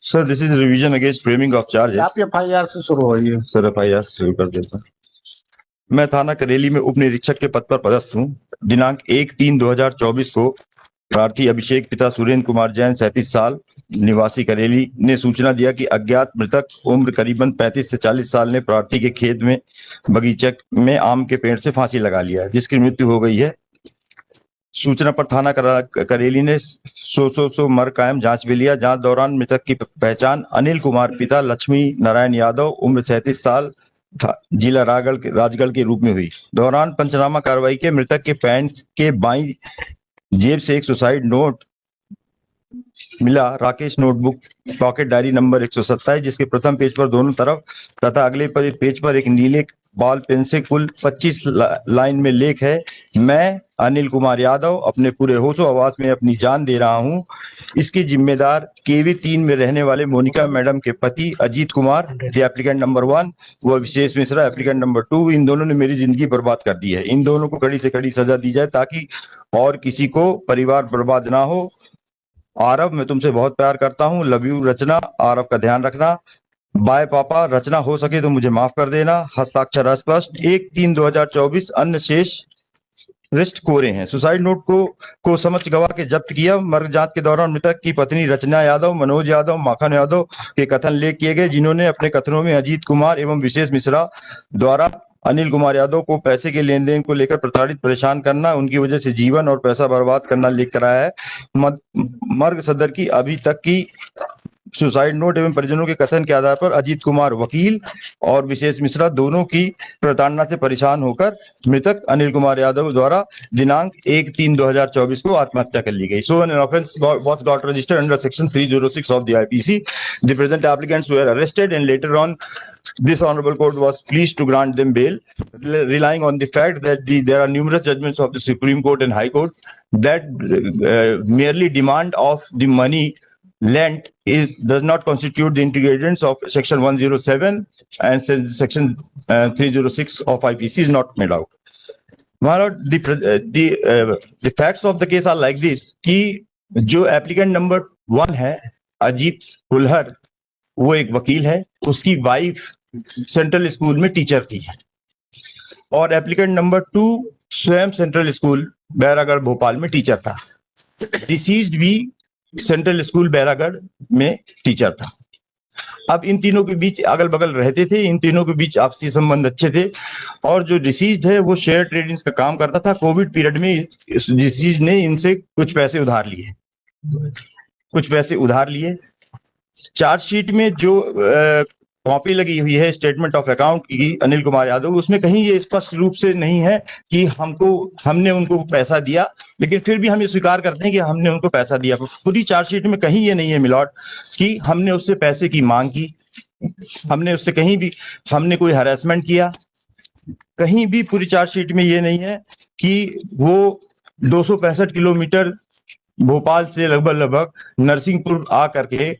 Sir this is revision against framing of charges. आप FIR से शुरू होइए। सर एफआईआर शुरू कर देता हूं। मैं थाना करेली में उप निरीक्षक के पद पर पदस्थ हूं। दिनांक 1/3/2024 को प्रार्थी अभिषेक पिता सुरेंद्र कुमार जैन 37 साल निवासी करेली ने सूचना दिया कि अज्ञात मृतक उम्र करीबन 35 से 40 साल ने प्रार्थी के खेत में बगीचे में आम के पेड़ से फांसी लगा लिया है, जिसकी मृत्यु हो गई है। सूचना पर थाना करेली ने सो मर कायम जांच में लिया। जांच दौरान मृतक की पहचान अनिल कुमार पिता लक्ष्मी नारायण यादव उम्र 37 साल जिला राजगढ़ के रूप में हुई। दौरान पंचनामा कार्रवाई के मृतक के पैंट के बाईं जेब से एक सुसाइड नोट मिला। Rakesh notebook pocket diary number 127, जिसके प्रथम पेज पर दोनों तरफ तथा अगले पेज पर एक नीले बॉल पेन से कुल 25 लाइन में लेख है। मैं अनिल कुमार यादव अपने पूरे होशो आवास में अपनी जान दे रहा हूं। इसके जिम्मेदार केवी 3 में रहने वाले मोनिका मैडम के पति अजीत कुमार एप्लीकेंट नंबर 1 व विशेष मिश्रा एप्लीकेंट नंबर 2, इन दोनों ने मेरी जिंदगी बर्बाद कर दी है। इन दोनों को कड़ी से कड़ी सजा दी जाए ताकि और किसी को परिवार बर्बाद ना हो। आरव, मैं तुमसे बहुत प्यार करता हूँ। लव यू रचना। आरव का ध्यान रखना। बाय पापा। रचना, हो सके तो मुझे माफ कर देना। हस्ताक्षर अस्पष्ट। 1/3/2024। अन्य शेष रिस्ट कोरे हैं। सुसाइड नोट को समक्ष गवाह के जब्त किया। मर्ग जांच के दौरान मृतक की पत्नी रचना यादव, मनोज यादव, माखन यादव के कथन लेख किए गए, जिन्होंने अपने कथनों में अजीत कुमार एवं विशेष मिश्रा द्वारा अनिल कुमार यादव को पैसे के लेन देन को लेकर प्रताड़ित परेशान करना, उनकी वजह से जीवन और पैसा बर्बाद करना लिख कराया है। मर्ग सदर की अभी तक की सुसाइड नोट एवं परिजनों के कथन के आधार पर अजीत कुमार वकील और विशेष मिश्रा दोनों की प्रताड़ना से परेशान होकर मृतक अनिल कुमार यादव द्वारा दिनांक 1/3/2024 को आत्महत्या कर ली गई। So an offence was got registered under section 306 of the IPC. The present applicants were arrested and later on this honorable court was pleased to grant them bail, relying on the fact that there are numerous judgments of the Supreme Court and High Court that merely demand of the money lent does not constitute the ingredients of section 107 and section 306 of IPC is not made out. My lord, the facts of the case are like this कि जो applicant number 1 है अजीत कुल्हर, वो एक वकील है। उसकी wife central school में teacher थी और एप्लीकेंट नंबर 2 स्वयं सेंट्रल स्कूल बैरागढ़ भोपाल में टीचर था। डिसीज्ड भी सेंट्रल स्कूल बैरागढ़ में टीचर था। अब इन तीनों के बीच अगल बगल रहते थे। इन तीनों के बीच आपसी संबंध अच्छे थे और जो डिसीज्ड है वो शेयर ट्रेडिंग का काम करता था। कोविड पीरियड में डिसीज्ड ने इनसे कुछ पैसे उधार लिए। चार्जशीट में जो कॉपी लगी हुई है स्टेटमेंट ऑफ अकाउंट की अनिल कुमार यादव, उसमें कहीं ये स्पष्ट रूप से नहीं है कि हमने उनको पैसा दिया, लेकिन फिर भी हम ये स्वीकार करते हैं कि हमने उनको पैसा दिया। पूरी चार्जशीट में कहीं ये नहीं है मिलॉर्ड कि हमने उससे पैसे की मांग की, हमने उससे कहीं भी हमने कोई हरासमेंट किया। कहीं भी पूरी चार्जशीट में ये नहीं है कि वो 265 किलोमीटर भोपाल से लगभग नरसिंहपुर आ करके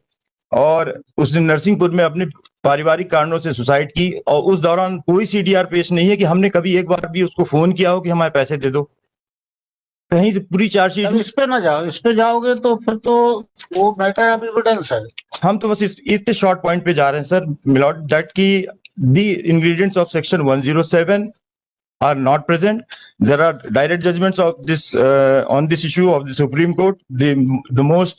और उसने नरसिंहपुर में अपने पारिवारिक कारणों से सुसाइड की और उस दौरान कोई सीडीआर पेश नहीं है कि हमने कभी एक बार भी उसको फोन किया हो कि हमारे पैसे दे दो। कहीं से पूरी चार्जशीट इस पे ना जाओ, इस पे जाओगे तो फिर तो वो मैटर ऑफ एविडेंस है। हम तो बस इतने शॉर्ट पॉइंट पे जा रहे हैं सर मिलॉर्ड दैट की the ingredients of section 107 are not present. There are direct judgments of this on this issue of the Supreme Court. The most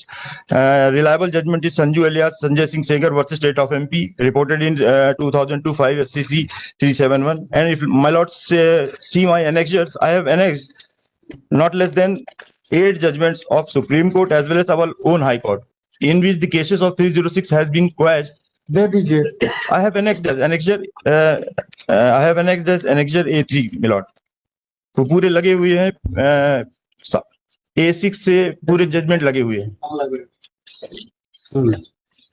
reliable judgment is Sanju alias Sanjay Singh Segar versus State of MP, reported in 2002-5 SCC 371. And if my lords see my annexures, I have annexed not less than 8 judgments of Supreme Court as well as our own High Court, in which the cases of 306 has been quashed. दे दीजिए। I have annexed annexure A3 milord. तो पूरे लगे हुए हैं A6 से पूरे judgement लगे हुए हैं।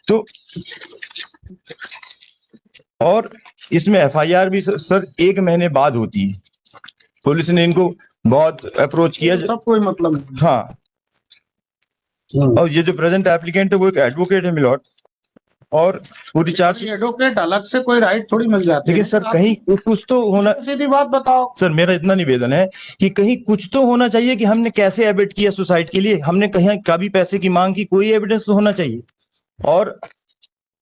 तो और इसमें एफआईआर भी सर 1 महीने बाद होती है। पुलिस ने इनको बहुत अप्रोच किया, तब कोई मतलब नहीं। हाँ। और ये जो प्रेजेंट एप्लीकेंट है वो एक एडवोकेट है मिलॉर्ड और पूरी चार्ज एडवोकेट अलग से कोई राइट थोड़ी मिल जाती है। लेकिन सर कहीं कुछ तो होना। सीधी बात बताओ सर मेरा इतना निवेदन है कि कहीं कुछ तो होना चाहिए कि हमने कैसे एबिट किया सुसाइड के लिए, हमने कहीं कभी पैसे की मांग की, कोई एविडेंस तो होना चाहिए। और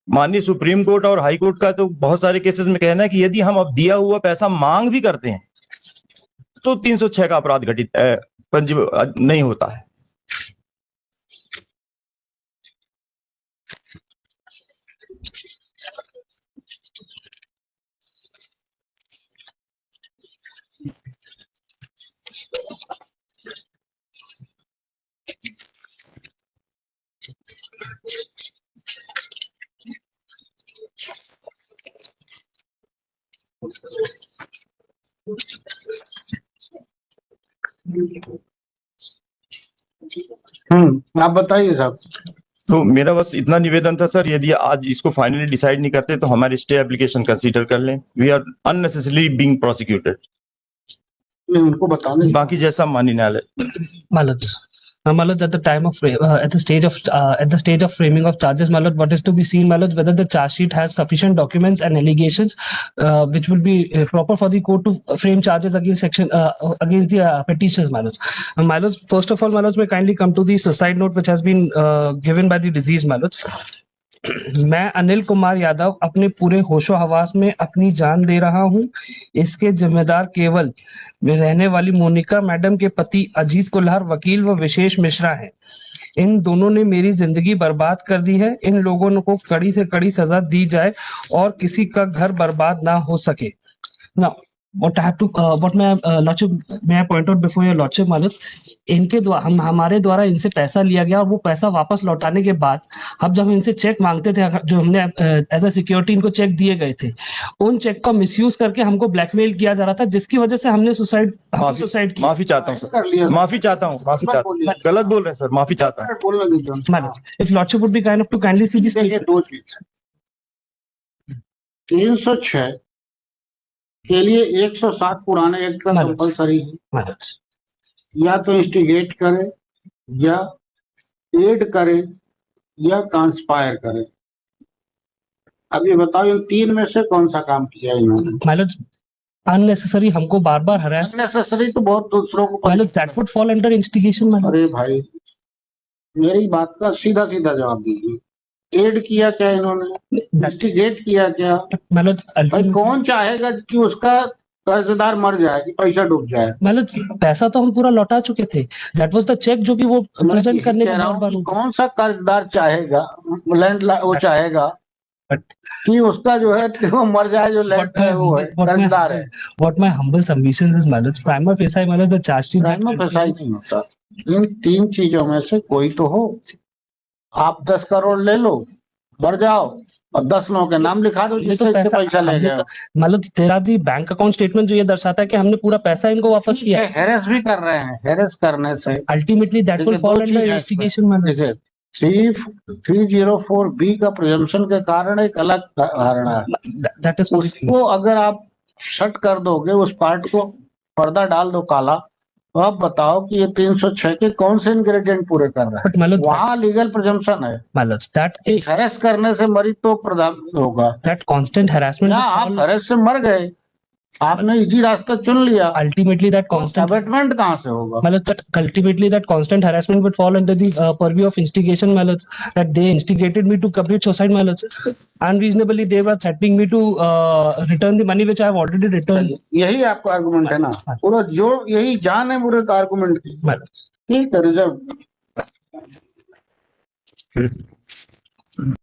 माननीय सुप्रीम कोर्ट और हाई कोर्ट का तो बहुत सारे केसेस में कहना है कि यदि हम अब दिया हुआ पैसा मांग भी करते हैं तो 306 का अपराध घटित नहीं होता है। आप बताइए साहब। तो मेरा बस इतना निवेदन था सर, यदि आज इसको फाइनली डिसाइड नहीं करते तो हमारे स्टे एप्लीकेशन कंसीडर कर लें। We are unnecessarily being prosecuted. उनको बताने बाकी जैसा माननीय न्यायालय। Malad. Malad, at the time of at the stage of framing of charges, Malad, what is to be seen, Malad, whether the charge sheet has sufficient documents and allegations which will be proper for the court to frame charges against against the petitioners, Malad. Malad, first of all, Malad, may kindly come to the suicide note which has been given by the deceased, Malad. मैं अनिल कुमार यादव अपने पूरे होशो हवास में अपनी जान दे रहा हूं। इसके जिम्मेदार केवल में रहने वाली मोनिका मैडम के पति अजीत कुल्हर वकील व विशेष मिश्रा हैं। इन दोनों ने मेरी जिंदगी बर्बाद कर दी है। इन लोगों को कड़ी से कड़ी सजा दी जाए और किसी का घर बर्बाद ना हो सके। Now, what may I point out before your lordship, Malad, इनके द्वारा हमारे द्वारा इनसे पैसा लिया गया और वो पैसा वापस लौटाने के बाद हम जब इनसे चेक मांगते थे, जो हमने एज अ सिक्योरिटी इनको चेक दिए गए थे, उन चेक का मिसयूज करके हमको ब्लैकमेल किया जा रहा था, जिसकी वजह से हमने सुसाइड की। माफी चाहता हूँ सर, माफी चाहता हूँ, गलत बोल रहे हैं सर, माफी चाहता हूँ। Malad, if lordship would be kind enough to kindly see this statement. दो चीज 306 के लिए 107 पुराने एक्ट का कंपलसरी है। Malad. या तो इंस्टिगेट करे, या एड करे, या कंस्पायर करे। अब ये बताओ इन तीन में से कौन सा काम किया इन्होंने? Malad, unnecessary हमको बार बार हराया। अननेसेसरी तो बहुत दूसरों को। Malad, that would fall under instigation, Malad. अरे भाई, मेरी बात का सीधा सीधा जवाब दीजिए। एड किया क्या इन्होंने? इंस्टिगेट किया क्या? Malad, भाई कौन चाहेगा कि उसका कर्जदार मर जाए, कि पैसा डूब जाए? Malad, पैसा तो हम पूरा लौटा चुके थे। दैट वाज द चेक जो कि वो प्रेजेंट करने के बाद कौन सा कर्जदार चाहेगा, वो चाहेगा कि उसका जो है वो मर जाए, जो लैंड है वो है कर्जदार है। What my humble submission is, Malad, prima facie, Malad, the charge sheet that prima facie नहीं होता। इन तीन चीजों में से कोई तो हो। आप 10 करोड़ ले लो, मर जाओ, और 10 लोगों के नाम लिखा दो जिससे इसके पैसा ले गए। मतलब तेरा दी बैंक अकाउंट स्टेटमेंट जो ये दर्शाता है कि हमने पूरा पैसा इनको वापस किया है। हेरेस भी कर रहे हैं। हेरेस करने से ultimately that will fall under investigation. मतलब 304B का प्रिजम्पशन के कारण एक अलग धारणा है। दैट इज उसको अगर आप शट कर दोगे, उस पार्ट को पर्दा डाल दो काला, तो आप बताओ कि ये 306 के कौन से इंग्रेडिएंट पूरे कर रहे हैं? वहाँ लीगल प्रिजम्पशन है। दैट इज हेरेस करने से मरी तो प्रदान होगा। That constant harassment. आप हेरेस से मर गए, आपने इजी रास्ता चुन लिया। अल्टीमेटली दैट कांस्टेंट अबेटमेंट कहाँ से होगा? मतलब that ultimately that constant harassment would fall under the purview of instigation, Malad, that they instigated me to commit suicide, Malad. Unreasonably they were threatening me to return the money which I have already returned. यही आपका argument है ना? पूरा जो यही जान है पूरे आर्गुमेंट की। Malad. ठीक है, रिजर्व